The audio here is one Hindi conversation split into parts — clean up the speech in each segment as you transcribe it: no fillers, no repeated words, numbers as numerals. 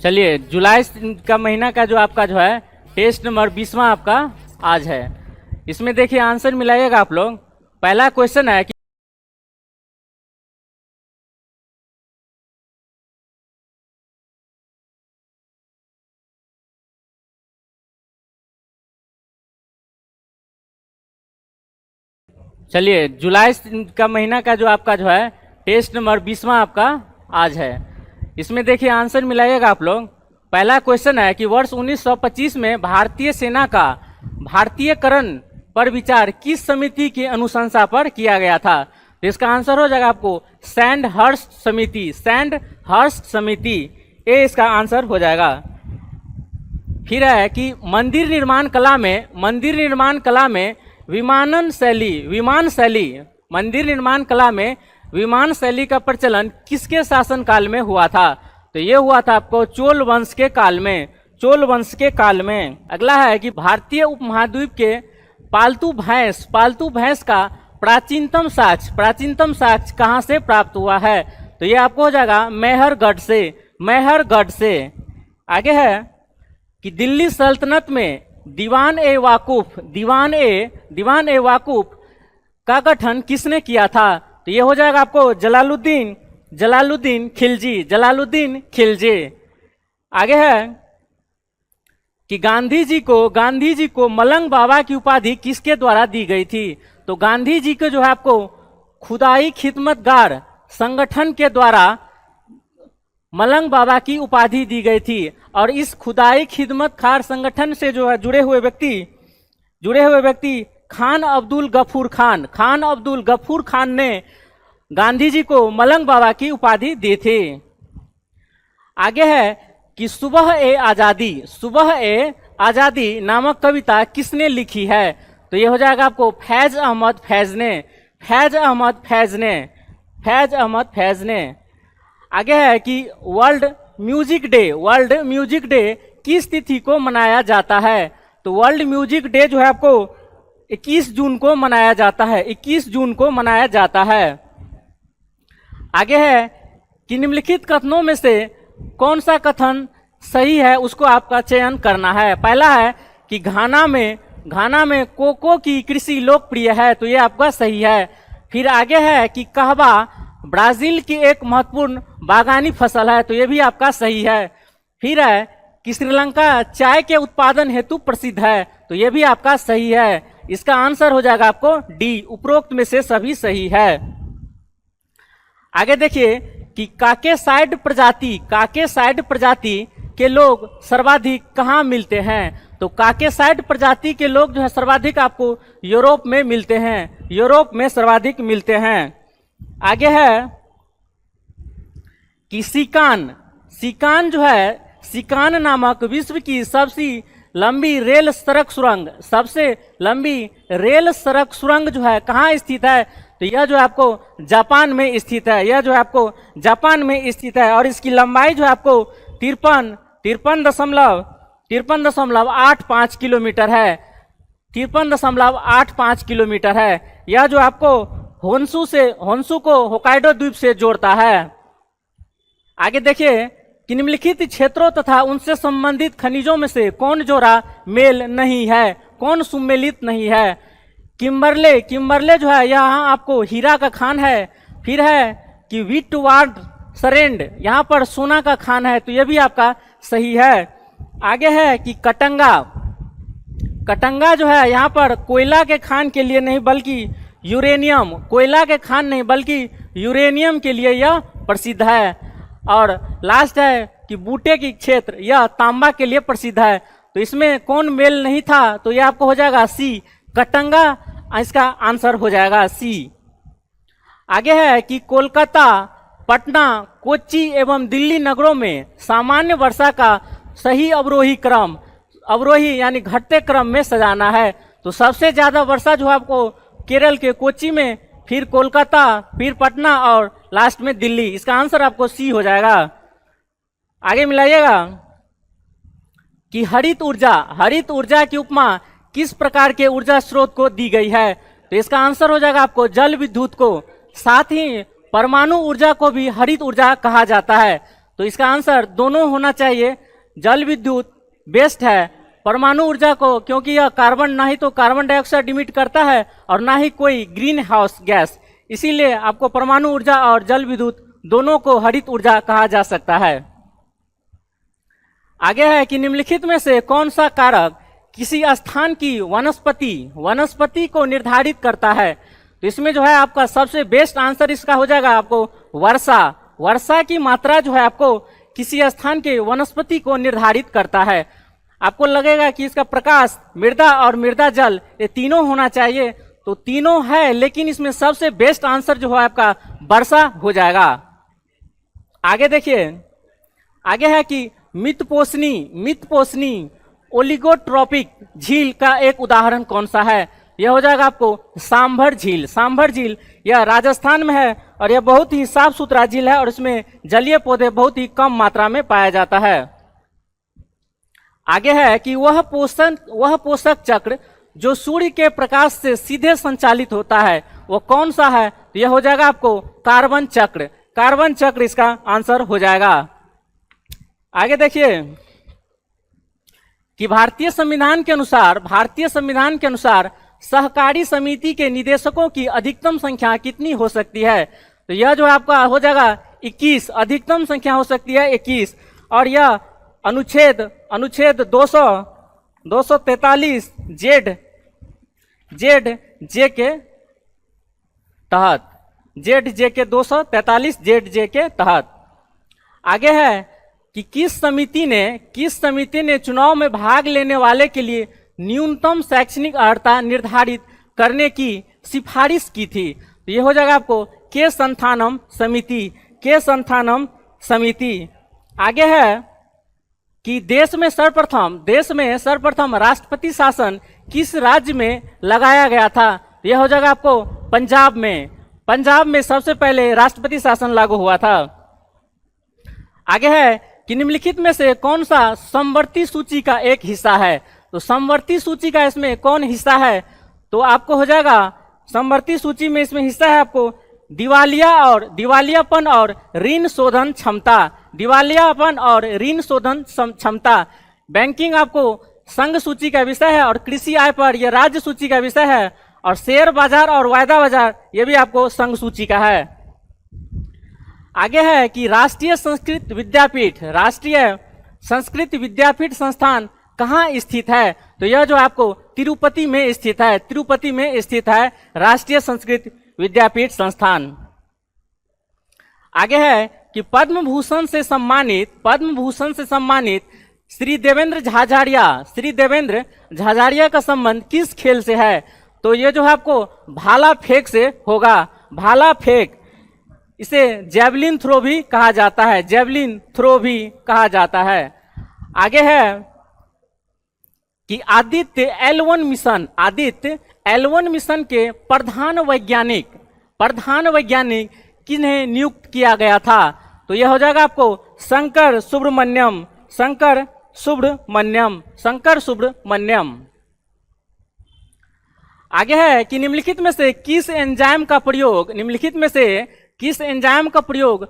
चलिए, जुलाई का महीना का जो आपका जो है टेस्ट नंबर 20वां आपका आज है। इसमें देखिए आंसर मिलाइएगा आप लोग। पहला क्वेश्चन है कि चलिए, जुलाई का महीना का जो आपका जो है टेस्ट नंबर 20वां आपका आज है। इसमें देखिए आंसर मिलाइएगा आप लोग। पहला क्वेश्चन है कि वर्ष 1925 में भारतीय सेना का भारतीयकरण पर विचार किस समिति की अनुशंसा पर किया गया था? तो इसका आंसर हो जाएगा आपको सैंडहर्स्ट समिति। सैंडहर्स्ट समिति ये इसका आंसर हो जाएगा। फिर है कि मंदिर निर्माण कला में विमान शैली का प्रचलन किसके शासनकाल में हुआ था? तो ये हुआ था आपको चोल वंश के काल में। अगला है कि भारतीय उपमहाद्वीप के पालतू भैंस का प्राचीनतम साक्ष्य कहाँ से प्राप्त हुआ है? तो ये आपको हो जाएगा मेहरगढ़ से। आगे है कि दिल्ली सल्तनत में दीवान ए वाकूफ का गठन किसने किया था? तो ये हो जाएगा आपको जलालुद्दीन खिलजी। आगे है कि गांधी जी को मलंग बाबा की उपाधि किसके द्वारा दी गई थी? तो गांधी जी को जो है आपको खुदाई खिदमतगार संगठन के द्वारा मलंग बाबा की उपाधि दी गई थी। और इस खुदाई खिदमतगार संगठन से जो है जुड़े हुए व्यक्ति खान अब्दुल गफूर खान ने गांधी जी को मलंग बाबा की उपाधि दी थी। आगे है कि सुबह ए आजादी नामक कविता किसने लिखी है? तो ये हो जाएगा आपको फैज अहमद फैज ने। आगे है कि वर्ल्ड म्यूजिक डे किस तिथि को मनाया जाता है? तो वर्ल्ड म्यूजिक डे जो है आपको 21 जून को मनाया जाता है। आगे है कि निम्नलिखित कथनों में से कौन सा कथन सही है उसको आपका चयन करना है। पहला है कि घाना में कोको की कृषि लोकप्रिय है, तो ये आपका सही है। फिर आगे है कि कहवा ब्राजील की एक महत्वपूर्ण बागानी फसल है, तो ये भी आपका सही है। फिर है कि श्रीलंका चाय के उत्पादन हेतु प्रसिद्ध है, तो ये भी आपका सही है। इसका आंसर हो जाएगा आपको डी, उपरोक्त में से सभी सही है। आगे देखिए कि काकेसाइड प्रजाति के लोग सर्वाधिक कहाँ मिलते हैं? तो काकेसाइड प्रजाति के लोग जो है सर्वाधिक आपको यूरोप में सर्वाधिक मिलते हैं। आगे है कि सिकान नामक विश्व की सबसे लंबी रेल सड़क सुरंग जो है कहाँ स्थित है? तो यह जो है आपको जापान में स्थित है। और इसकी लंबाई जो है आपको 53.85 किलोमीटर है। 53.85 किलोमीटर है। यह जो आपको होन्शु को होकाइडो द्वीप से जोड़ता है। आगे देखिए कि निम्नलिखित क्षेत्रों तथा उनसे संबंधित खनिजों में से कौन जोड़ा मेल नहीं है, कौन सुमेलित नहीं है? किम्बरले जो है यहाँ आपको हीरा का खान है। फिर है कि विटवार्ड सरेंड यहाँ पर सोना का खान है, तो यह भी आपका सही है। आगे है कि कटंगा जो है यहाँ पर कोयला के खान के लिए नहीं बल्कि यूरेनियम के लिए यह प्रसिद्ध है। और लास्ट है कि बूटे की क्षेत्र यह तांबा के लिए प्रसिद्ध है। तो इसमें कौन मेल नहीं था? तो यह आपको हो जाएगा सी, कटंगा, इसका आंसर हो जाएगा सी। आगे है कि कोलकाता, पटना, कोच्चि एवं दिल्ली नगरों में सामान्य वर्षा का सही अवरोही यानी घटते क्रम में सजाना है। तो सबसे ज्यादा वर्षा जो है आपको केरल के कोच्चि में, फिर कोलकाता, फिर पटना और लास्ट में दिल्ली। इसका आंसर आपको सी हो जाएगा। आगे मिलाइएगा कि हरित ऊर्जा की उपमा किस प्रकार के ऊर्जा स्रोत को दी गई है? तो इसका आंसर हो जाएगा आपको जल विद्युत को। साथ ही परमाणु ऊर्जा को भी हरित ऊर्जा कहा जाता है। तो इसका आंसर दोनों होना चाहिए। जल विद्युत बेस्ट है परमाणु ऊर्जा को, क्योंकि यह कार्बन ना ही तो कार्बन डाइऑक्साइड इमिट करता है और ना ही कोई ग्रीन हाउस गैस, इसीलिए आपको परमाणु ऊर्जा और जल विद्युत दोनों को हरित ऊर्जा कहा जा सकता है। आगे है कि निम्नलिखित में से कौन सा कारक किसी स्थान की वनस्पति को निर्धारित करता है। तो इसमें जो है आपका सबसे बेस्ट आंसर इसका हो जाएगा आपको वर्षा की मात्रा जो है आपको किसी स्थान के वनस्पति को निर्धारित करता है। आपको लगेगा कि इसका प्रकाश, मृदा और मृदा जल ये तीनों होना चाहिए, तो तीनों है, लेकिन इसमें सबसे बेस्ट आंसर जो है आपका वर्षा हो जाएगा। आगे देखिए, आगे है कि मितपोषणी ओलिगोट्रोपिक झील का एक उदाहरण कौन सा है। यह हो जाएगा आपको सांभर झील यह राजस्थान में है और यह बहुत ही साफ सुथरा झील है और इसमें जलीय पौधे बहुत ही कम मात्रा में पाया जाता है। आगे है कि वह पोषक चक्र जो सूर्य के प्रकाश से सीधे संचालित होता है वो कौन सा है। तो यह हो जाएगा आपको कार्बन चक्र इसका आंसर हो जाएगा। आगे देखिए कि भारतीय संविधान के अनुसार सहकारी समिति के निदेशकों की अधिकतम संख्या कितनी हो सकती है। तो यह जो आपका हो जाएगा 21, अधिकतम संख्या हो सकती है 21, और यह अनुच्छेद 243 जेड जे के तहत, जेड जे के 243 जेड जे के तहत। आगे है कि किस समिति ने चुनाव में भाग लेने वाले के लिए न्यूनतम शैक्षणिक अर्हता निर्धारित करने की सिफारिश की थी। तो ये हो जाएगा आपको के संथानम समिति। आगे है कि देश में सर्वप्रथम राष्ट्रपति शासन किस राज्य में लगाया गया था। यह हो जाएगा आपको पंजाब में सबसे पहले राष्ट्रपति शासन लागू हुआ था। आगे है कि निम्नलिखित में से कौन सा समवर्ती सूची का एक हिस्सा है। तो समवर्ती सूची का इसमें कौन हिस्सा है, तो आपको हो जाएगा समवर्ती सूची में इसमें हिस्सा है आपको दिवालियापन और ऋण शोधन क्षमता। बैंकिंग आपको संघ सूची का विषय है और कृषि आय पर यह राज्य सूची का विषय है, और शेयर बाजार और वायदा बाजार ये भी आपको संघ सूची का है। आगे है कि राष्ट्रीय संस्कृत विद्यापीठ संस्थान कहाँ स्थित है। तो यह जो आपको तिरुपति में स्थित है राष्ट्रीय संस्कृत विद्यापीठ संस्थान। आगे है कि पद्म भूषण से सम्मानित श्री देवेंद्र झाझाड़िया का संबंध किस खेल से है। तो ये जो है आपको भाला फेंक से होगा, भाला फेंक, इसे जेवलिन थ्रो भी कहा जाता है। आगे है कि आदित्य L1 मिशन के प्रधान वैज्ञानिक किन्हें नियुक्त किया गया था। तो यह हो जाएगा आपको शंकर सुब्रमण्यम। आगे है कि निम्नलिखित में से किस एंजाइम का प्रयोग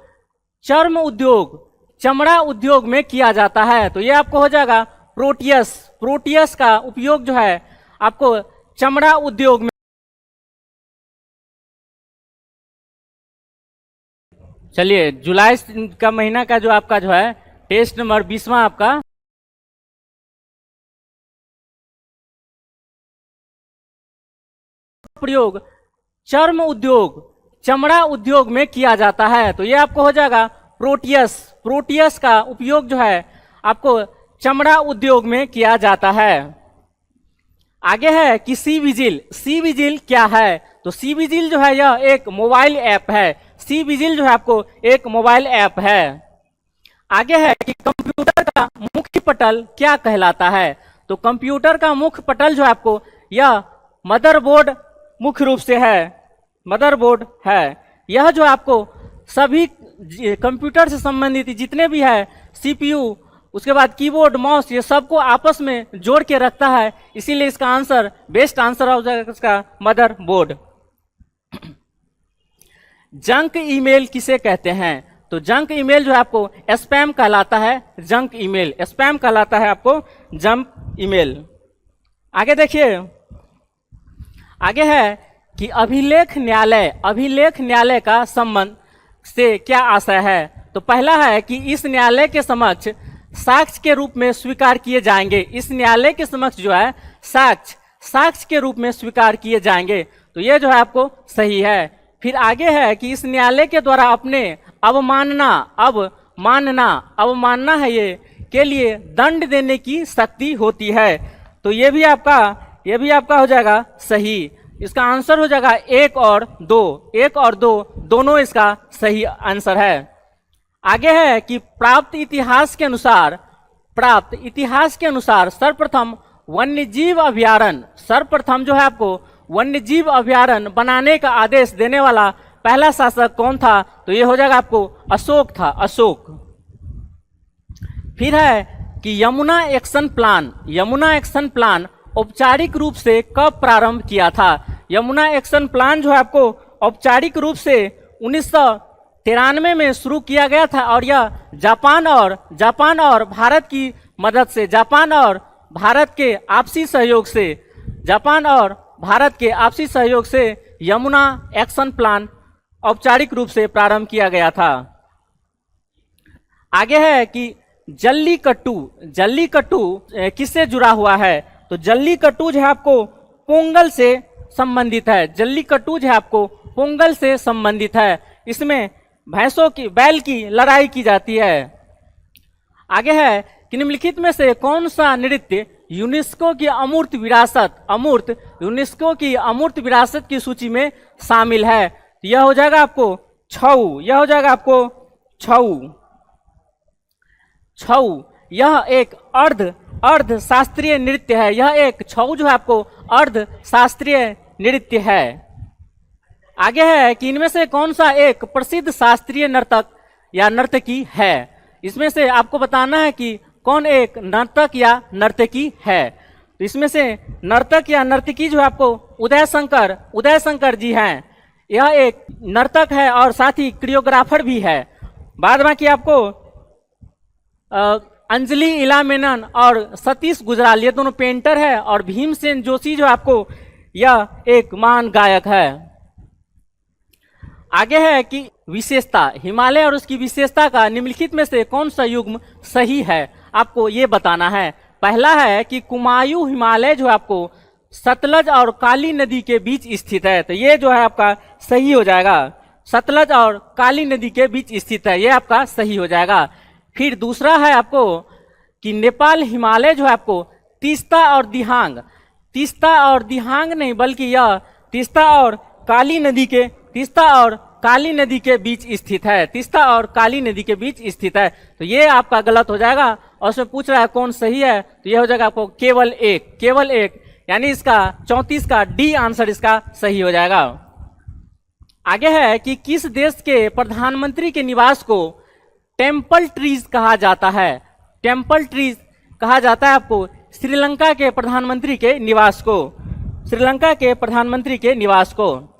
चमड़ा उद्योग में किया जाता है। तो ये आपको हो जाएगा प्रोटियस का उपयोग जो है आपको चमड़ा उद्योग में। चलिए जुलाई का महीना का जो आपका जो है टेस्ट नंबर 20वां आपका प्रयोग चमड़ा उद्योग में किया जाता है। तो ये आपको हो जाएगा प्रोटियस का उपयोग जो है आपको चमड़ा उद्योग में किया जाता है। आगे है कि सी विजिल क्या है। तो सी विजिल जो है यह एक मोबाइल ऐप है। सी विजिल जो है आपको एक मोबाइल ऐप है। आगे है कि कंप्यूटर का मुख्य पटल क्या कहलाता है। तो कंप्यूटर का मुख्य पटल जो है आपको यह मदरबोर्ड मुख्य रूप से है, मदरबोर्ड है। यह जो आपको सभी कंप्यूटर से संबंधित जितने भी है सीपीयू, उसके बाद कीबोर्ड, माउस, ये सबको आपस में जोड़ के रखता है, इसीलिए इसका आंसर बेस्ट आंसर हो जाएगा इसका मदरबोर्ड। जंक ईमेल किसे कहते हैं। तो जंक ईमेल जो है आपको स्पैम कहलाता है, जंक ईमेल, स्पैम कहलाता है आपको जंक ईमेल। आगे देखिए, आगे है कि अभिलेख न्यायालय का संबंध से क्या आशय है। तो पहला है कि इस न्यायालय के समक्ष साक्ष्य के रूप में स्वीकार किए जाएंगे, इस न्यायालय के समक्ष जो है साक्ष्य के रूप में स्वीकार किए जाएंगे, तो ये जो है आपको सही है। फिर आगे है कि इस न्यायालय के द्वारा अपने अवमानना है ये के लिए दंड देने की शक्ति होती है, तो ये भी आपका हो जाएगा सही। इसका आंसर हो जाएगा 1 और 2 दोनों इसका सही आंसर है। आगे है कि प्राप्त इतिहास के अनुसार सर्वप्रथम जो है आपको वन्यजीव अभयारण्य बनाने का आदेश देने वाला पहला शासक कौन था, तो ये हो जाएगा आपको अशोक था, अशोक। फिर है कि यमुना एक्शन प्लान औपचारिक रूप से कब प्रारंभ किया था। यमुना एक्शन प्लान जो है आपको औपचारिक रूप से 1993 में शुरू किया गया था, और यह जापान और भारत की मदद से, जापान और भारत के आपसी सहयोग से यमुना एक्शन प्लान औपचारिक रूप से प्रारंभ किया गया था। आगे है कि जल्लीकट्टू किससे जुड़ा हुआ है, तो जल्लीकट्टू जो है आपको पोंगल से संबंधित है, इसमें बैल की लड़ाई की जाती है। आगे है कि निम्नलिखित में से कौन सा नृत्य यूनेस्को की अमूर्त विरासत की सूची में शामिल है। यह हो जाएगा आपको छऊ। यह एक अर्ध शास्त्रीय नृत्य है, छऊ जो है आपको अर्ध शास्त्रीय नृत्य है। आगे है कि इनमें से कौन सा एक प्रसिद्ध शास्त्रीय नर्तक या नर्तकी है। इसमें से आपको बताना है कि कौन एक नर्तक या नर्तकी है। तो इसमें से नर्तक या नर्तकी जो है आपको उदय शंकर जी हैं। यह एक नर्तक है और साथ ही कोरियोग्राफर भी है। बाद में कि आपको अंजलि इला मेनन और सतीश गुजराल, ये दोनों पेंटर है, और भीमसेन जोशी जो आपको यह एक महान गायक है। आगे है कि विशेषता, हिमालय और उसकी विशेषता का निम्नलिखित में से कौन सा युग्म सही है, आपको ये बताना है। पहला है कि कुमायूं हिमालय जो आपको सतलज और काली नदी के बीच स्थित है, तो ये जो है आपका सही हो जाएगा। सतलज और काली नदी के बीच स्थित है, ये आपका सही हो जाएगा। फिर दूसरा है आपको कि नेपाल हिमालय जो है आपको तीस्ता और दिहांग नहीं बल्कि यह तीस्ता और काली नदी के बीच स्थित है, तो ये आपका गलत हो जाएगा। और उसमें पूछ रहा है कौन सही है, तो ये हो जाएगा आपको केवल एक, यानी इसका 34 का डी आंसर इसका सही हो जाएगा। आगे है कि किस देश के प्रधानमंत्री के निवास को टेम्पल ट्रीज कहा जाता है। आपको श्रीलंका के प्रधानमंत्री के निवास को।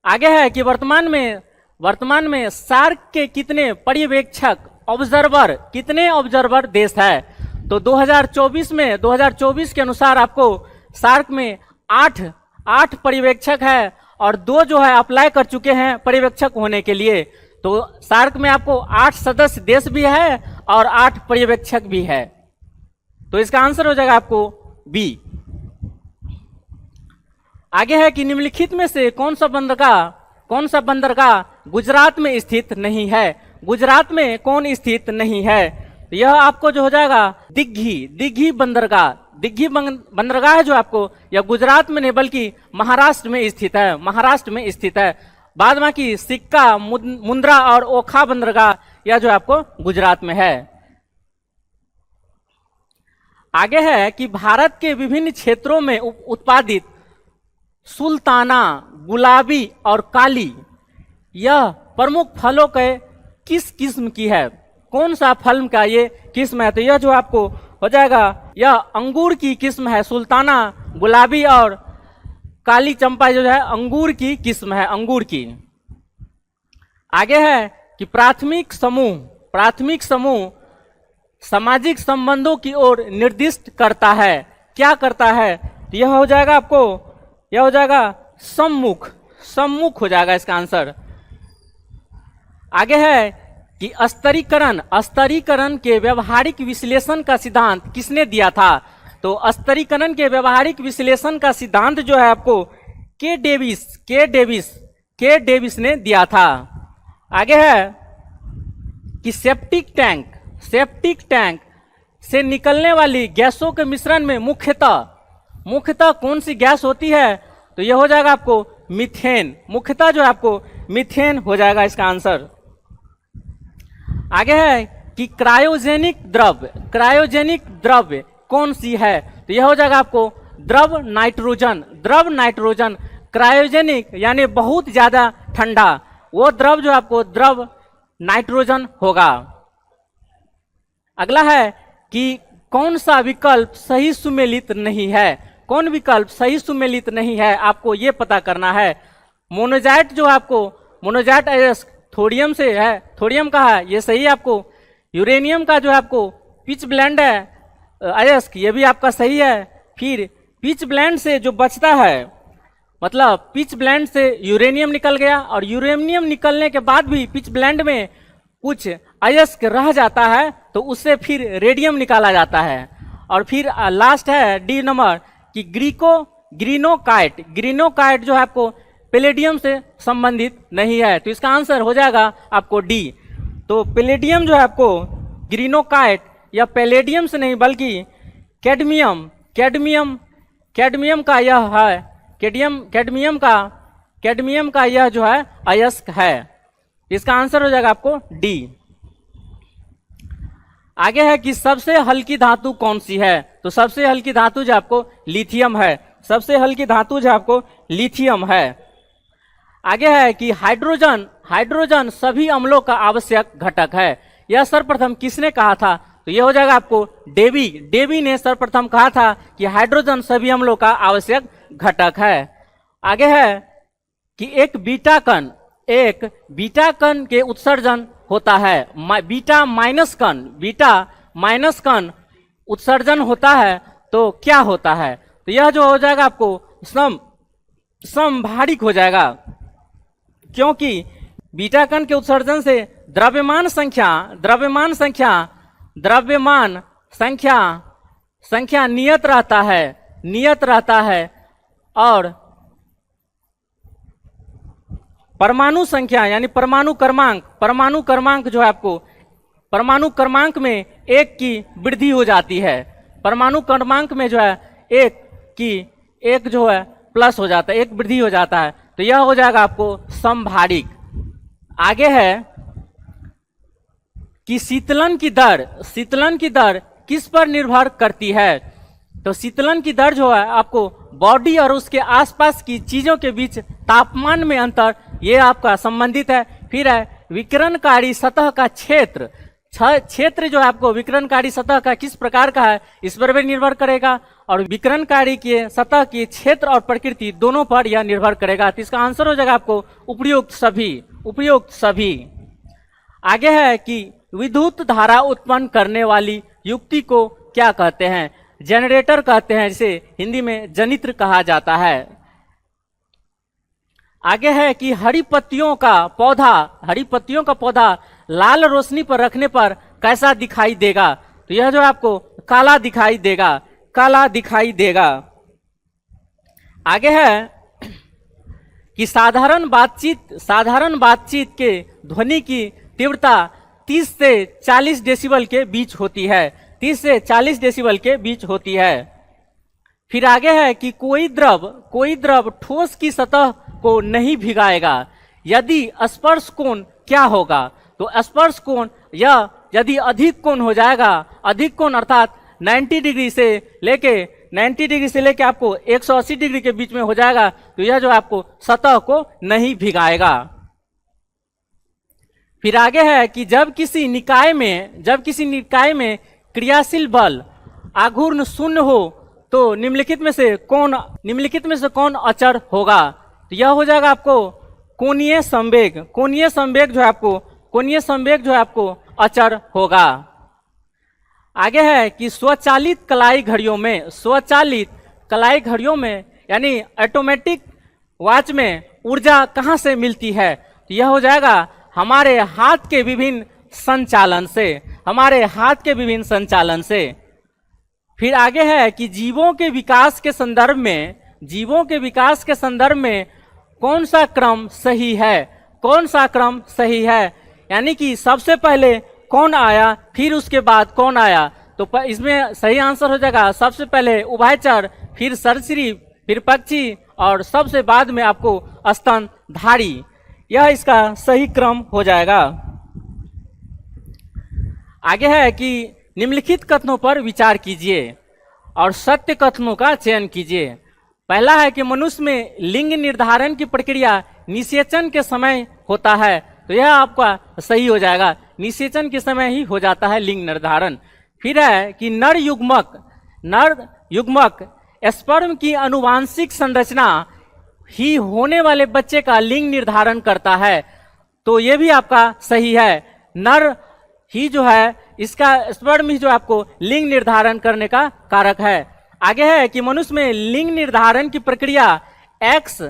आगे है कि वर्तमान में सार्क के कितने ऑब्जर्वर देश है। तो 2024 के अनुसार आपको सार्क में 8 पर्यवेक्षक है, और 2 जो है अप्लाई कर चुके हैं पर्यवेक्षक होने के लिए। तो सार्क में आपको 8 सदस्य देश भी है और 8 पर्यवेक्षक भी है, तो इसका आंसर हो जाएगा आपको बी। आगे है कि निम्नलिखित में से कौन सा बंदरगाह गुजरात में स्थित नहीं है। गुजरात में कौन स्थित नहीं है, तो यह आपको जो हो जाएगा दिग्घी बंदरगाह है जो आपको यह गुजरात में नहीं बल्कि महाराष्ट्र में स्थित है। बाद में कि सिक्का, मुंद्रा और ओखा बंदरगाह यह जो आपको गुजरात में है। आगे है कि भारत के विभिन्न क्षेत्रों में उत्पादित सुल्ताना, गुलाबी और काली यह प्रमुख फलों के किस किस्म की है। कौन सा फल का ये किस्म है, तो यह जो आपको हो जाएगा यह अंगूर की किस्म है। सुल्ताना, गुलाबी और काली चंपा जो है अंगूर की किस्म है, अंगूर की। आगे है कि प्राथमिक समूह सामाजिक संबंधों की ओर निर्दिष्ट करता है। क्या करता है? तो यह हो जाएगा आपको, यह हो जाएगा सम्मुख हो जाएगा इसका आंसर। आगे है कि स्तरीकरण के व्यवहारिक विश्लेषण का सिद्धांत किसने दिया था? तो स्तरीकरण के व्यवहारिक विश्लेषण का सिद्धांत जो है आपको के डेविस ने दिया था। आगे है कि सेप्टिक टैंक से निकलने वाली गैसों के मिश्रण में मुख्यतः कौन सी गैस होती है? तो यह हो जाएगा आपको मीथेन। मुख्यतः जो है आपको मीथेन हो जाएगा इसका आंसर। आगे है कि क्रायोजेनिक द्रव्य कौन सी है? तो यह हो जाएगा आपको द्रव नाइट्रोजन। क्रायोजेनिक यानी बहुत ज्यादा ठंडा, वो द्रव जो आपको द्रव नाइट्रोजन होगा। अगला है कि कौन सा विकल्प सही सुमेलित नहीं है? कौन विकल्प सही सुमेलित नहीं है आपको ये पता करना है। मोनोजाइट जो आपको मोनोजाइट अयस्क थोरियम से है, थोरियम का है, ये सही है आपको। यूरेनियम का जो है आपको पिच ब्लेंड है अयस्क, ये भी आपका सही है। फिर पिच ब्लेंड से जो बचता है, मतलब पिच ब्लेंड से यूरेनियम निकल गया और यूरेनियम निकलने के बाद भी पिच ब्लेंड में कुछ अयस्क रह जाता है तो उससे फिर रेडियम निकाला जाता है। और फिर लास्ट है डी नंबर कि ग्रीनोकाइट जो है आपको पैलेडियम से संबंधित नहीं है, तो इसका आंसर हो जाएगा आपको डी। तो पैलेडियम जो है आपको ग्रीनोकाइट या पैलेडियम से नहीं बल्कि कैडमियम का यह है, कैडमियम का यह जो है अयस्क है। इसका आंसर हो जाएगा आपको डी। आगे है कि सबसे हल्की धातु कौन सी है? तो सबसे हल्की धातु जो आपको लिथियम है। सबसे हल्की धातु जो आपको लिथियम है। आगे है कि हाइड्रोजन सभी अम्लों का आवश्यक घटक है। यह सर्वप्रथम किसने कहा था? तो यह हो जाएगा आपको डेवी ने सर्वप्रथम कहा था कि हाइड्रोजन सभी अम्लों का आवश्यक घटक है। आगे है कि एक बीटा कण के उत्सर्जन होता है, बीटा माइनस कण उत्सर्जन होता है तो क्या होता है? तो यह जो हो जाएगा आपको समभारिक हो जाएगा, क्योंकि बीटा कण के उत्सर्जन से द्रव्यमान संख्या नियत रहता है और परमाणु संख्या यानी परमाणु क्रमांक जो है आपको परमाणु क्रमांक में एक की वृद्धि हो जाती है। परमाणु क्रमांक में जो है एक जो है प्लस हो जाता है, एक वृद्धि हो जाता है, तो यह हो जाएगा आपको समभारिक। आगे है कि शीतलन की दर किस पर निर्भर करती है? तो शीतलन की दर जो है आपको बॉडी और उसके आसपास की चीजों के बीच तापमान में अंतर, ये आपका संबंधित है। फिर है विकिरणकारी सतह का क्षेत्र जो है आपको विकिरणकारी सतह का किस प्रकार का है इस पर भी निर्भर करेगा, और विकिरणकारी के सतह के क्षेत्र और प्रकृति दोनों पर यह निर्भर करेगा। तो इसका आंसर हो जाएगा आपको उपयुक्त सभी। आगे है कि विद्युत धारा उत्पन्न करने वाली युक्ति को क्या कहते हैं? जनरेटर कहते हैं, जिसे हिंदी में जनित्र कहा जाता है। आगे है कि हरी पत्तियों का पौधा लाल रोशनी पर रखने पर कैसा दिखाई देगा? तो यह जो आपको काला दिखाई देगा। आगे है कि साधारण बातचीत के ध्वनि की तीव्रता 30 से 40 डेसिबल के बीच होती है। 30 से 40 डेसिबल के बीच होती है। फिर आगे है कि कोई द्रव ठोस की सतह को नहीं भिगाएगा, यदि स्पर्श कोण क्या होगा? तो स्पर्श कोण या यदि अधिक कोण हो जाएगा, अधिक कोण अर्थात 90 डिग्री से लेके आपको 180 डिग्री के बीच में हो जाएगा, तो यह जो आपको सतह को नहीं भिगाएगा। फिर आगे है कि जब किसी निकाय में क्रियाशील बल आघूर्ण शून्य हो तो निम्नलिखित में से कौन अचर होगा? तो यह हो जाएगा आपको कोणीय संवेग जो है आपको कोणीय संवेग जो है आपको अचर होगा। आगे है कि स्वचालित कलाई घड़ियों में, स्वचालित कलाई घड़ियों में यानी ऑटोमेटिक वॉच में ऊर्जा कहाँ से मिलती है? तो यह हो जाएगा हमारे हाथ के विभिन्न संचालन से, हमारे हाथ के विभिन्न संचालन से। फिर आगे है कि जीवों के विकास के संदर्भ में, जीवों के विकास के संदर्भ में कौन सा क्रम सही है? कौन सा क्रम सही है? यानी कि सबसे पहले कौन आया फिर उसके बाद कौन आया? तो इसमें सही आंसर हो जाएगा सबसे पहले उभयचर, फिर सरीसृप, फिर पक्षी और सबसे बाद में आपको स्तनधारी। यह इसका सही क्रम हो जाएगा। आगे है कि निम्नलिखित कथनों पर विचार कीजिए और सत्य कथनों का चयन कीजिए। पहला है कि मनुष्य में लिंग निर्धारण की प्रक्रिया निषेचन के समय होता है, तो यह आपका सही हो जाएगा, निषेचन के समय ही हो जाता है लिंग निर्धारण। फिर है कि नर युग्मक स्पर्म की आनुवांशिक संरचना ही होने वाले बच्चे का लिंग निर्धारण करता है, तो यह भी आपका सही है। नर ही जो है इसका स्पर्म ही जो आपको लिंग निर्धारण करने का कारक है। आगे है कि मनुष्य में लिंग निर्धारण की प्रक्रिया एक्स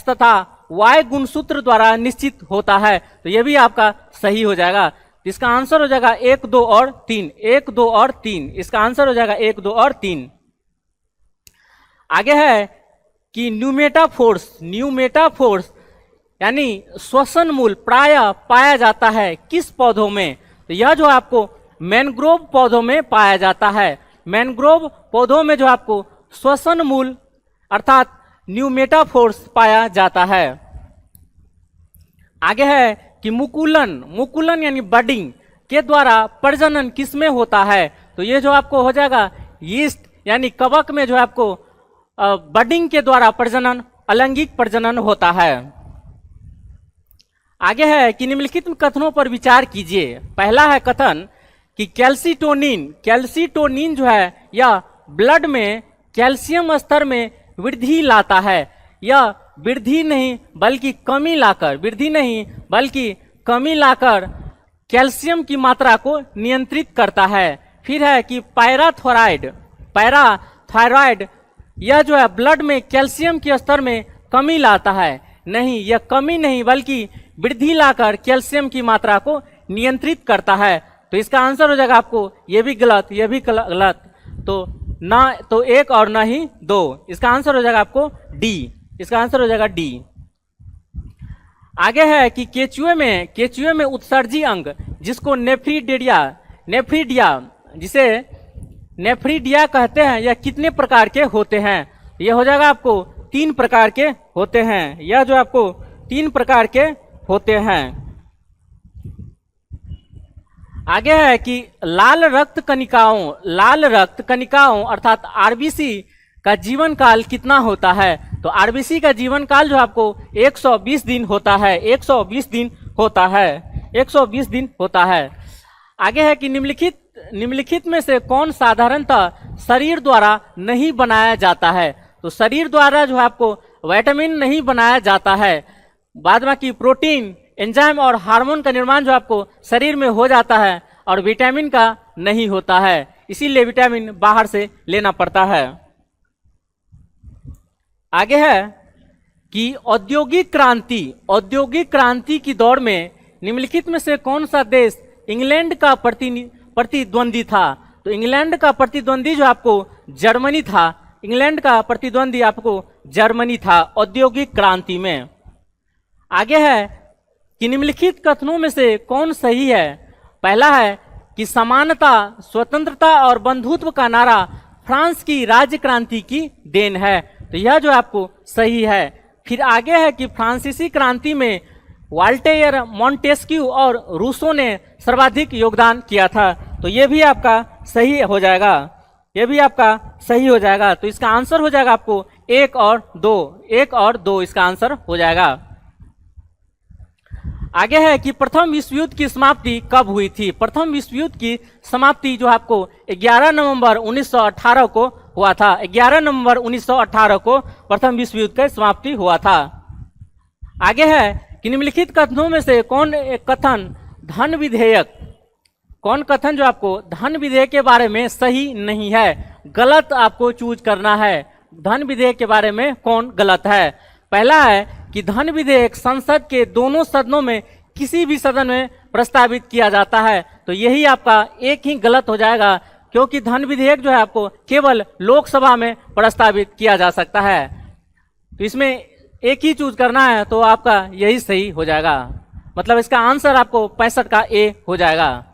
तथा वाई गुणसूत्र द्वारा निश्चित होता है, तो यह भी आपका सही हो जाएगा। इसका आंसर हो जाएगा 1, 2 और 3, 1, 2 और 3, इसका आंसर हो जाएगा 1, 2 और 3। आगे है कि न्यूमेटाफोर्स यानी श्वसन मूल प्राय पाया जाता है किस पौधों में? तो यह जो आपको मैनग्रोव पौधों में पाया जाता है। मैनग्रोव पौधों में जो आपको श्वसन मूल अर्थात न्यूमेटाफोर्स पाया जाता है। आगे है कि मुकुलन यानी बडिंग के द्वारा प्रजनन किसमें होता है? तो ये जो आपको हो जाएगा यीस्ट यानी कवक में जो आपको बडिंग के द्वारा प्रजनन, अलैंगिक प्रजनन होता है। आगे है कि निम्नलिखित कथनों पर विचार कीजिए। पहला है कथन कि कैल्सीटोनिन जो है यह ब्लड में कैल्शियम स्तर में वृद्धि लाता है। यह वृद्धि नहीं बल्कि कमी लाकर कैल्शियम की मात्रा को नियंत्रित करता है। फिर है कि पैराथायरॉयड यह जो है ब्लड में कैल्शियम के स्तर में कमी लाता है। नहीं, यह कमी नहीं बल्कि वृद्धि लाकर कैल्शियम की मात्रा को नियंत्रित करता है, तो इसका आंसर हो जाएगा आपको ये भी गलत, ये भी गलत, तो ना तो 1 और ना ही 2, इसका आंसर हो जाएगा आपको डी, इसका आंसर हो जाएगा डी। आगे है कि केचुए में उत्सर्जी अंग जिसको नेफ्रीडिया कहते हैं, यह कितने प्रकार के होते हैं? यह हो जाएगा आपको 3 प्रकार के होते हैं। यह जो आपको 3 प्रकार के होते हैं। आगे है कि लाल रक्त कणिकाओं अर्थात आरबीसी का जीवन काल कितना होता है? तो आरबीसी का जीवन काल जो आपको 120 दिन होता है, 120 दिन होता है, 120 दिन होता है। आगे है कि निम्नलिखित में से कौन साधारणतः शरीर द्वारा नहीं बनाया जाता है? तो शरीर द्वारा जो है आपको विटामिन नहीं बनाया जाता है, बाद बाकी प्रोटीन, एंजाइम और हार्मोन का निर्माण जो आपको शरीर में हो जाता है और विटामिन का नहीं होता है, इसीलिए विटामिन बाहर से लेना पड़ता है। आगे है कि औद्योगिक क्रांति की दौड़ में निम्नलिखित में से कौन सा देश इंग्लैंड का प्रतिद्वंदी था? तो इंग्लैंड का प्रतिद्वंदी जो आपको जर्मनी था, इंग्लैंड का प्रतिद्वंदी आपको जर्मनी था औद्योगिक क्रांति में। आगे है कि निम्नलिखित कथनों में से कौन सही है? पहला है कि समानता, स्वतंत्रता और बंधुत्व का नारा फ्रांस की राज्य क्रांति की देन है, तो यह जो आपको सही है। फिर आगे है कि फ्रांसीसी क्रांति में वाल्टेयर, मॉन्टेस्क्यू और रूसो ने सर्वाधिक योगदान किया था, तो यह भी आपका सही हो जाएगा, यह भी आपका सही हो जाएगा। तो इसका आंसर हो जाएगा आपको 1 और 2, 1 और 2 इसका आंसर हो जाएगा। आगे है कि प्रथम विश्व युद्ध की समाप्ति कब हुई थी? प्रथम विश्व युद्ध की समाप्ति जो आपको 11 नवंबर 1918 को हुआ था, 11 नवंबर 1918 को प्रथम विश्व युद्ध की समाप्ति हुआ था। आगे है कि निम्नलिखित कथनों में से कौन एक कथन धन विधेयक, कौन कथन जो आपको धन विधेयक के बारे में सही नहीं है, गलत आपको चूज करना है। धन विधेयक के बारे में कौन गलत है? पहला है कि धन विधेयक संसद के दोनों सदनों में किसी भी सदन में प्रस्तावित किया जाता है, तो यही आपका एक ही गलत हो जाएगा, क्योंकि धन विधेयक जो है आपको केवल लोकसभा में प्रस्तावित किया जा सकता है। तो इसमें एक ही चूज करना है, तो आपका यही सही हो जाएगा। मतलब इसका आंसर आपको 65 का ए हो जाएगा।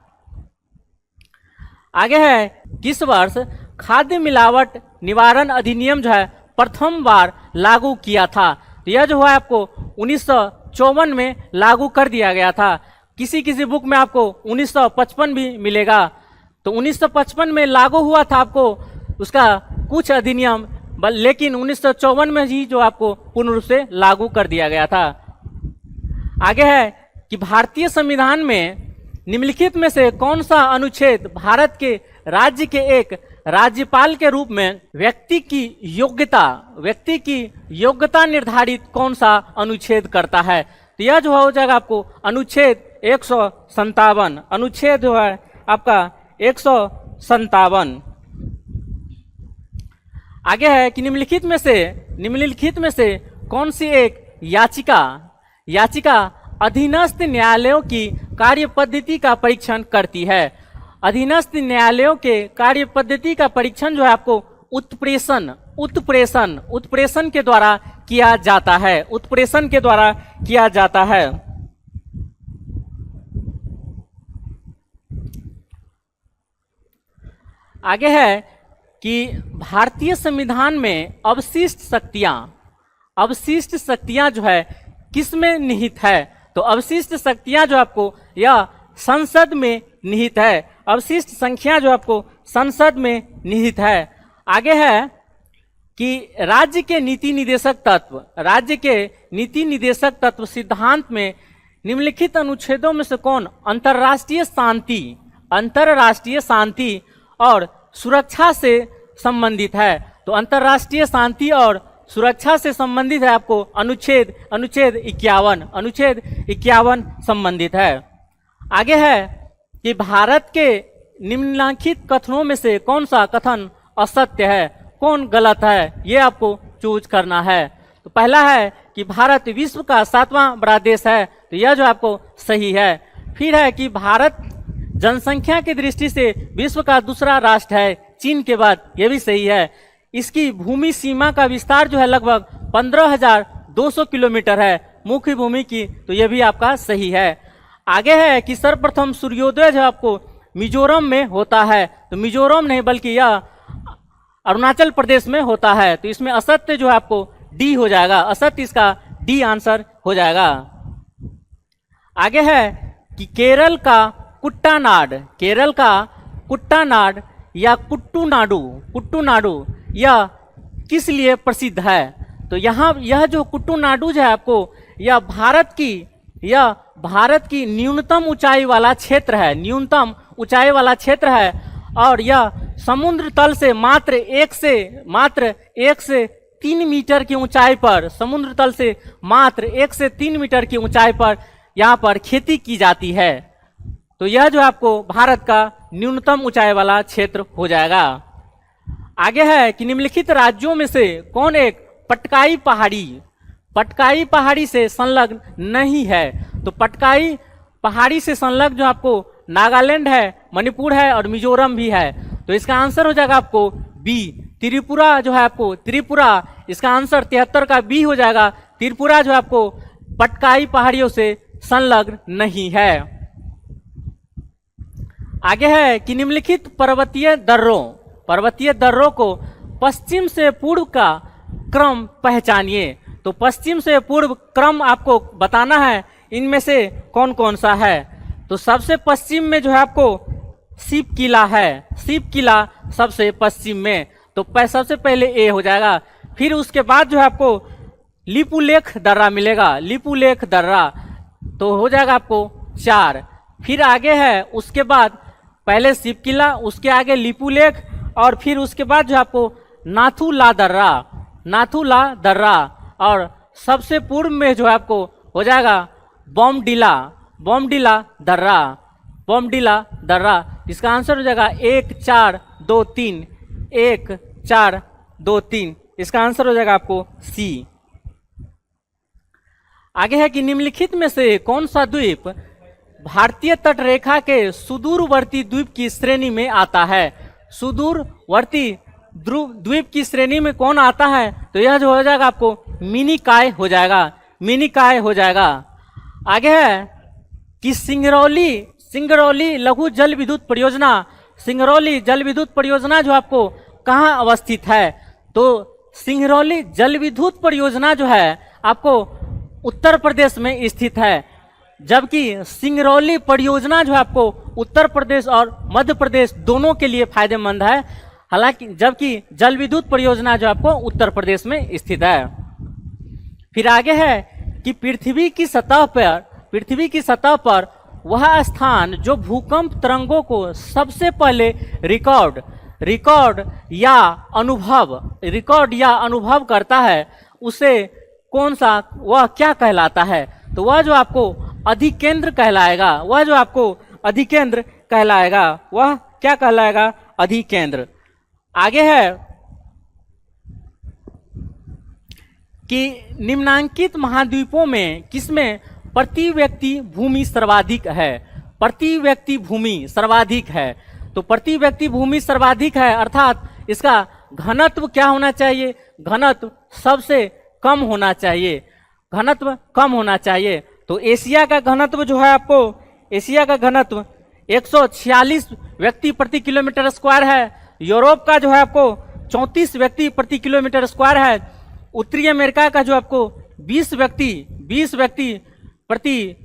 आगे है, किस वर्ष खाद्य मिलावट निवारण अधिनियम जो है प्रथम बार लागू किया था? तो यह जो है आपको 1954 में लागू कर दिया गया था। किसी किसी बुक में आपको 1955 भी मिलेगा। तो 1955 में लागू हुआ था आपको उसका कुछ अधिनियम, लेकिन 1954 में ही जो आपको पूर्ण रूप से लागू कर दिया गया था। आगे है कि भारतीय संविधान में निम्नलिखित में से कौन सा अनुच्छेद भारत के राज्य के एक राज्यपाल के रूप में व्यक्ति की योग्यता निर्धारित कौन सा अनुच्छेद करता है? तो यह जो हो जाएगा आपको अनुच्छेद 157, अनुच्छेद जो है आपका 157। आगे है कि निम्नलिखित में से कौन सी एक याचिका अधीनस्थ न्यायालयों की कार्य पद्धति का परीक्षण करती है? अधीनस्थ न्यायालयों के कार्य पद्धति का परीक्षण जो है आपको उत्प्रेषण के द्वारा किया जाता है। उत्प्रेषण के द्वारा किया जाता है। आगे है कि भारतीय संविधान में अवशिष्ट शक्तियां जो है किसमें निहित है? तो अवशिष्ट शक्तियां जो आपको यह संसद में निहित है। अवशिष्ट संख्या जो आपको संसद में निहित है। आगे है कि राज्य के नीति निदेशक तत्व सिद्धांत में निम्नलिखित अनुच्छेदों में से कौन अंतरराष्ट्रीय शांति और सुरक्षा से संबंधित है? तो अंतरराष्ट्रीय शांति और सुरक्षा से संबंधित है आपको अनुच्छेद 51 संबंधित है। आगे है कि भारत के निम्नलिखित कथनों में से कौन सा कथन असत्य है, कौन गलत है, ये आपको चूज करना है। तो पहला है कि भारत विश्व का 7वां बड़ा देश है, तो यह जो आपको सही है। फिर है कि भारत जनसंख्या की दृष्टि से विश्व का दूसरा राष्ट्र है चीन के बाद, यह भी सही है। इसकी भूमि सीमा का विस्तार जो है लगभग 15,200 किलोमीटर है मुख्य भूमि की, तो यह भी आपका सही है। आगे है कि सर्वप्रथम सूर्योदय जो आपको मिजोरम में होता है, तो मिजोरम नहीं बल्कि यह अरुणाचल प्रदेश में होता है, तो इसमें असत्य जो है आपको डी हो जाएगा। असत्य इसका डी आंसर हो जाएगा। आगे है कि केरल का कुट्टानाड या कुट्टूनाडु यह किस लिए प्रसिद्ध है? तो यहाँ यह जो कुट्टूनाडु जो है आपको यह भारत की न्यूनतम ऊंचाई वाला क्षेत्र है, और यह समुद्र तल से मात्र 1 से 3 मीटर की ऊंचाई पर, समुद्र तल से मात्र 1 से 3 मीटर की ऊंचाई पर यहाँ पर खेती की जाती है। तो यह जो आपको भारत का न्यूनतम ऊंचाई वाला क्षेत्र हो जाएगा। आगे है कि निम्नलिखित राज्यों में से कौन एक पटकाई पहाड़ी से संलग्न नहीं है? तो पटकाई पहाड़ी से संलग्न जो आपको नागालैंड है, मणिपुर है और मिजोरम भी है, तो इसका आंसर हो जाएगा आपको बी। त्रिपुरा जो है आपको इसका आंसर 73 का बी हो जाएगा। त्रिपुरा जो आपको पटकाई पहाड़ियों से संलग्न नहीं है। आगे है कि निम्नलिखित पर्वतीय दर्रों को पश्चिम से पूर्व का क्रम पहचानिए। तो पश्चिम से पूर्व क्रम आपको बताना है, इनमें से कौन कौन सा है? तो सबसे पश्चिम में जो है आपको शिव किला सबसे पश्चिम में, तो सबसे पहले ए हो जाएगा। फिर उसके बाद जो है आपको लिपुलेख दर्रा मिलेगा, लिपुलेख दर्रा, तो हो जाएगा आपको 4। फिर आगे है उसके बाद पहले शिव किला, उसके आगे लिपुलेख, और फिर उसके बाद जो आपको नाथुला दर्रा, और सबसे पूर्व में जो आपको हो जाएगा बोमडिला दर्रा, बोमडिला दर्रा। इसका आंसर हो जाएगा 1 4 2 3, 1 4 2 3। इसका आंसर हो जाएगा आपको सी। आगे है कि निम्नलिखित में से कौन सा द्वीप भारतीय तट रेखा के सुदूरवर्ती द्वीप की श्रेणी में आता है? सुदूरवर्ती द्वीप की श्रेणी में कौन आता है? तो यह जो हो जाएगा आपको मिनिकॉय हो जाएगा, मिनिकॉय हो जाएगा। आगे है कि सिंगरौली लघु जल विद्युत परियोजना, सिंगरौली जल विद्युत परियोजना जो आपको कहाँ अवस्थित है? तो सिंगरौली जल विद्युत परियोजना जो है आपको उत्तर प्रदेश में स्थित है, जबकि सिंगरौली परियोजना जो है आपको उत्तर प्रदेश और मध्य प्रदेश दोनों के लिए फायदेमंद है, हालांकि जबकि जल विद्युत परियोजना जो आपको उत्तर प्रदेश में स्थित है। फिर आगे है कि पृथ्वी की सतह पर वह स्थान जो भूकंप तरंगों को सबसे पहले रिकॉर्ड या अनुभव करता है, उसे कौन सा, वह क्या कहलाता है? तो वह जो आपको अधिकेंद्र कहलाएगा, वह जो आपको अधिकेंद्र कहलाएगा, वह क्या कहलाएगा? अधिकेंद्र। आगे है कि निम्नांकित महाद्वीपों में किसमें प्रति व्यक्ति भूमि सर्वाधिक है? प्रति व्यक्ति भूमि सर्वाधिक है। तो प्रति व्यक्ति भूमि सर्वाधिक है अर्थात इसका घनत्व क्या होना चाहिए? घनत्व सबसे कम होना चाहिए, घनत्व कम होना चाहिए। तो एशिया का घनत्व जो है आपको, एशिया का घनत्व 146 व्यक्ति प्रति किलोमीटर स्क्वायर है। यूरोप का जो है आपको 34 व्यक्ति प्रति किलोमीटर स्क्वायर है। उत्तरी अमेरिका का जो आपको 20 व्यक्ति प्रति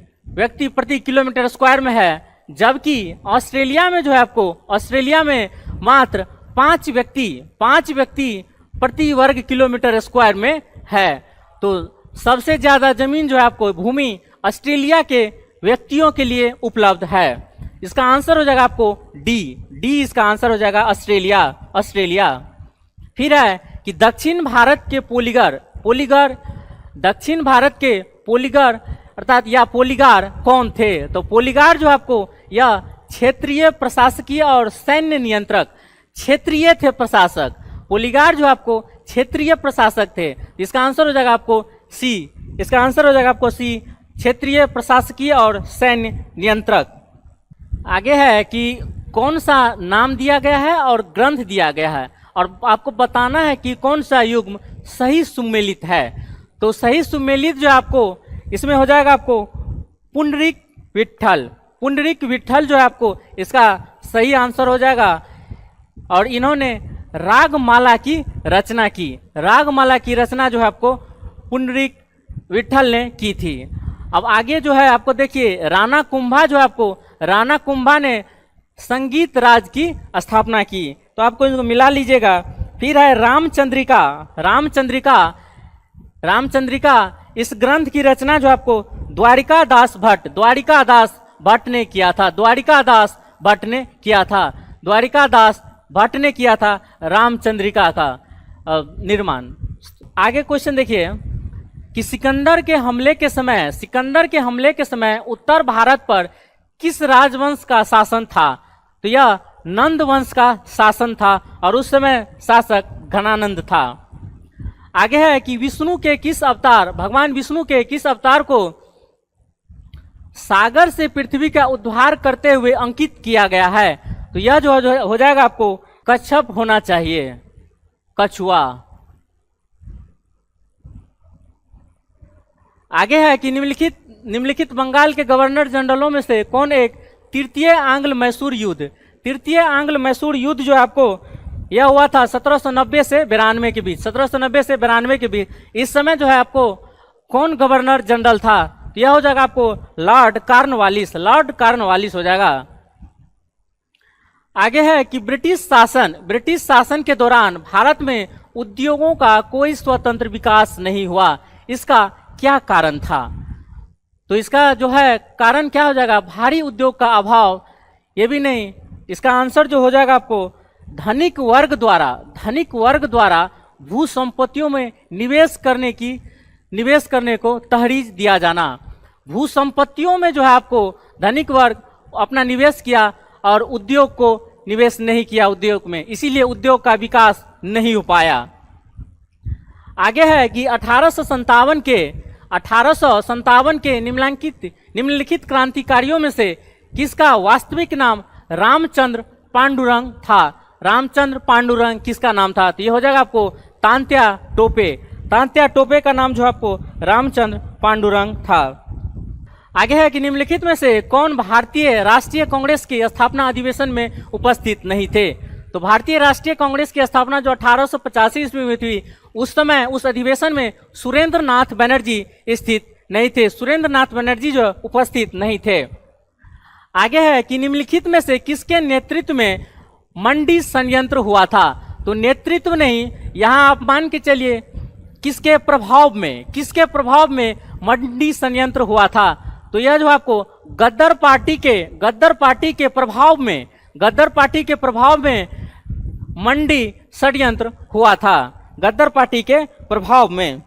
किलोमीटर स्क्वायर में है, जबकि ऑस्ट्रेलिया में जो है आपको, ऑस्ट्रेलिया में मात्र 5 व्यक्ति प्रति वर्ग किलोमीटर स्क्वायर में है। तो सबसे ज्यादा जमीन जो है आपको भूमि ऑस्ट्रेलिया के व्यक्तियों के लिए उपलब्ध है। इसका आंसर हो जाएगा आपको डी, इसका आंसर हो जाएगा ऑस्ट्रेलिया। फिर है कि दक्षिण भारत के पोलीगर अर्थात या पोलीगार कौन थे? तो पोलीगार जो आपको यह क्षेत्रीय प्रशासकीय और सैन्य नियंत्रक, क्षेत्रीय थे प्रशासक। पोलीगार जो आपको क्षेत्रीय प्रशासक थे। इसका आंसर हो जाएगा आपको सी, इसका आंसर हो जाएगा आपको सी, क्षेत्रीय प्रशासकीय और सैन्य नियंत्रक। आगे है कि कौन सा नाम दिया गया है और ग्रंथ दिया गया है, और आपको बताना है कि कौन सा युग्म सही सुमेलित है। तो सही सुमेलित जो आपको इसमें हो जाएगा आपको पुंडरीक विट्ठल जो है आपको इसका सही आंसर हो जाएगा। और इन्होंने रागमाला की रचना की, रागमाला की रचना जो है आपको पुंडरीक विट्ठल ने की थी। अब आगे जो है आपको देखिए राणा कुंभा जो है आपको, राणा कुंभा ने संगीत राज की स्थापना की। तो आपको इनको मिला लीजिएगा। फिर है रामचंद्रिका इस ग्रंथ की रचना जो आपको द्वारिका दास भट्ट ने किया था, द्वारिकादास भट्ट ने किया था रामचंद्रिका का निर्माण। आगे क्वेश्चन देखिए कि सिकंदर के हमले के समय उत्तर भारत पर किस राजवंश का शासन था? तो यह नंद वंश का शासन था और उस समय शासक घनानंद था। आगे है कि भगवान विष्णु के किस अवतार को सागर से पृथ्वी का उद्धार करते हुए अंकित किया गया है? तो यह जो हो जाएगा आपको कच्छप होना चाहिए, कछुआ। आगे है कि निम्नलिखित बंगाल के गवर्नर जनरलों में से कौन एक तृतीय आंग्ल मैसूर युद्ध जो आपको यह हुआ था 1790 से 92 के बीच, 1790 से 92 के बीच। इस समय जो है आपको कौन गवर्नर जनरल था? तो यह हो जाएगा आपको लॉर्ड कार्नवालिस हो जाएगा। आगे है कि ब्रिटिश शासन के दौरान भारत में उद्योगों का कोई स्वतंत्र विकास नहीं हुआ, इसका क्या कारण था? तो इसका जो है कारण क्या हो जाएगा? भारी उद्योग का अभाव। ये भी नहीं, इसका आंसर जो हो जाएगा आपको धनिक वर्ग द्वारा भू संपत्तियों में निवेश करने को तहरीज दिया जाना। भू संपत्तियों में जो है आपको धनिक वर्ग अपना निवेश किया और उद्योग को निवेश नहीं किया उद्योग में, इसीलिए उद्योग का विकास नहीं हो पाया। आगे है कि 1857 के निम्नलिखित क्रांतिकारियों में से किसका वास्तविक नाम रामचंद्र पांडुरंग था? रामचंद्र पांडुरंग किसका नाम था? तो ये हो जाएगा आपको तांत्या टोपे। तांत्या टोपे का नाम जो आपको रामचंद्र पांडुरंग था। आगे है कि निम्नलिखित में से कौन भारतीय राष्ट्रीय कांग्रेस के स्थापना अधिवेशन में उपस्थित नहीं थे? तो भारतीय राष्ट्रीय कांग्रेस की स्थापना जो 1885 ईस्वी में हुई, उस समय उस अधिवेशन में सुरेंद्र नाथ बनर्जी स्थित नहीं थे। सुरेंद्र नाथ बनर्जी जो उपस्थित नहीं थे। आगे है कि निम्नलिखित में से किसके नेतृत्व में मंडी संयंत्र हुआ था? तो नेतृत्व नहीं, यहां आप मान के चलिए किसके प्रभाव में मंडी संयंत्र हुआ था? तो यह जो आपको गद्दार पार्टी के प्रभाव में मंडी षड्यंत्र हुआ था। गद्दार पार्टी के प्रभाव में।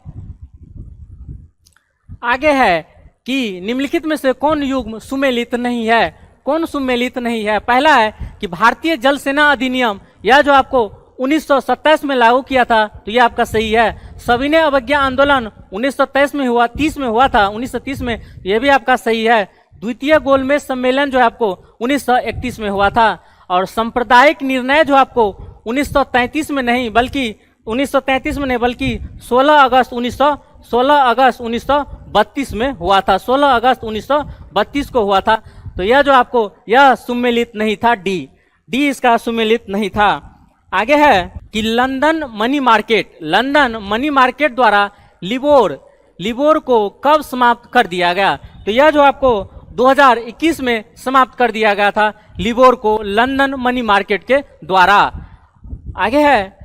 आगे है कि निम्नलिखित में से कौन युग्म सुमेलित नहीं है? कौन सुमेलित नहीं है? पहला है कि भारतीय जल सेना अधिनियम, यह जो आपको 1927 में लागू किया था, तो यह आपका सही है। सविनय अवज्ञा आंदोलन 1923 में हुआ, 30 में हुआ था, 1930 में, यह भी आपका सही है। द्वितीय गोलमेज सम्मेलन जो आपको 1931 में हुआ था। और सांप्रदायिक निर्णय जो आपको 1933 में नहीं बल्कि 16 अगस्त 1932 में हुआ था। 16 अगस्त 1932 को हुआ था। तो यह जो आपको यह सुमेलित नहीं था, डी इसका सुमेलित नहीं था। आगे है कि लंदन मनी मार्केट द्वारा लिबोर को कब समाप्त कर दिया गया? तो यह जो आपको 2021 में समाप्त कर दिया गया था लिबोर को, लंदन मनी मार्केट के द्वारा। आगे है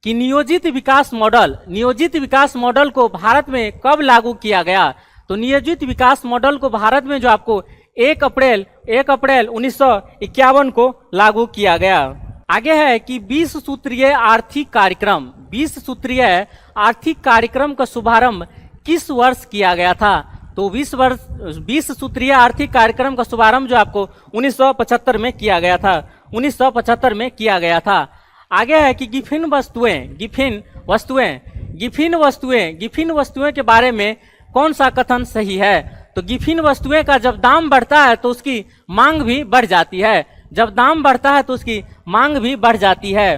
कि नियोजित विकास मॉडल को भारत में कब लागू किया गया? तो नियोजित विकास मॉडल को भारत में जो आपको 1 अप्रैल 1951 को लागू किया गया। आगे है कि 20 सूत्रीय आर्थिक कार्यक्रम का शुभारंभ किस वर्ष किया गया था? तो 20 सूत्रीय आर्थिक कार्यक्रम का शुभारंभ जो आपको 1975 में किया गया था। आगे है कि गिफिन वस्तुएं के बारे में कौन सा कथन सही है? तो गिफिन वस्तुएं का जब दाम बढ़ता है तो उसकी मांग भी बढ़ जाती है।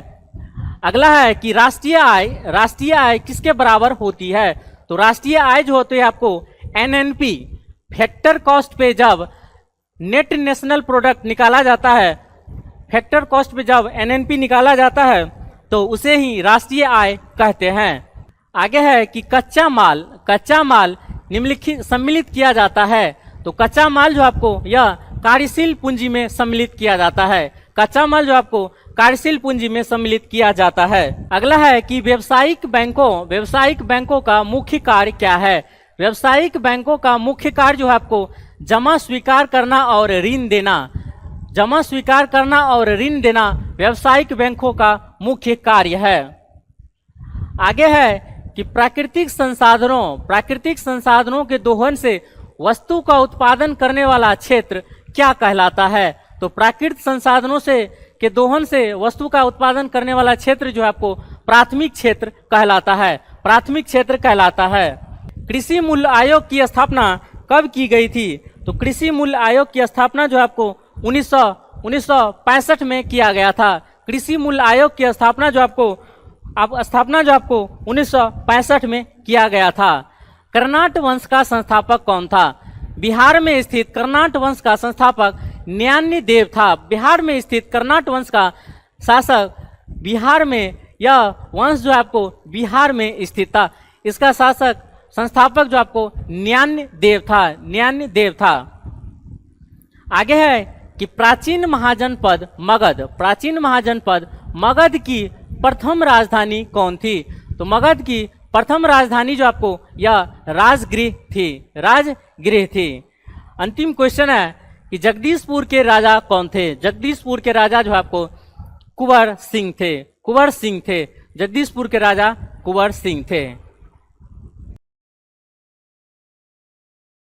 अगला है कि राष्ट्रीय आय किसके बराबर होती है? तो राष्ट्रीय आय जो होती है आपको एनएनपी, फैक्टर कॉस्ट पे जब नेट नेशनल प्रोडक्ट निकाला जाता है, फैक्टर कॉस्ट पे जब एनएनपी निकाला जाता है तो उसे ही राष्ट्रीय आय कहते हैं। आगे है कि कच्चा माल निम्नलिखित सम्मिलित किया जाता है। तो कच्चा माल जो आपको यह कार्यशील पूंजी में सम्मिलित किया जाता है। अगला है कि व्यावसायिक बैंकों का मुख्य कार्य क्या है? व्यावसायिक बैंकों का मुख्य कार्य जो है आपको जमा स्वीकार करना और ऋण देना व्यावसायिक बैंकों का मुख्य कार्य है। आगे है कि प्राकृतिक संसाधनों के दोहन से वस्तु का उत्पादन करने वाला क्षेत्र क्या कहलाता है? तो प्राकृतिक संसाधनों के दोहन से वस्तु का उत्पादन करने वाला क्षेत्र जो आपको प्राथमिक क्षेत्र कहलाता है। कृषि मूल्य आयोग की स्थापना कब की गई थी? तो कृषि मूल्य आयोग की स्थापना जो आपको 1965 में किया गया था। कृषि मूल्य आयोग की स्थापना जो आपको 1965 में किया गया था। कर्नाट वंश का संस्थापक कौन था? बिहार में स्थित कर्नाट वंश का संस्थापक न्याय देव था। बिहार में स्थित कर्नाट वंश का शासक, बिहार में यह वंश जो आपको बिहार में स्थित था, इसका संस्थापक जो आपको न्याय देव था। आगे है कि प्राचीन महाजनपद मगध की प्रथम राजधानी कौन थी? तो मगध की प्रथम राजधानी जो आपको यह राजगृह थी। अंतिम क्वेश्चन है कि जगदीशपुर के राजा कौन थे? जगदीशपुर के राजा जो आपको कुंवर सिंह थे। जगदीशपुर के राजा कुंवर सिंह थे।